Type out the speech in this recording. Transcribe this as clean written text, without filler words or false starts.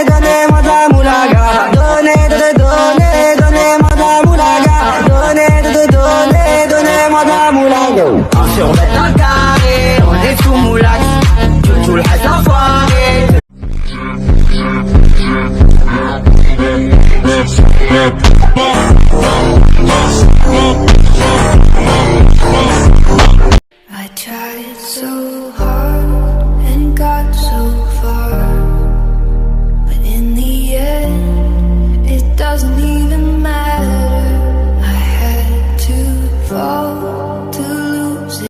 donnez-moi de la moulaga. Donnez-moi de la moulaga. Donnez-moi de la moulaga. On survêt dans le carré, on est sous moulaga. Tout le reste enfoiré.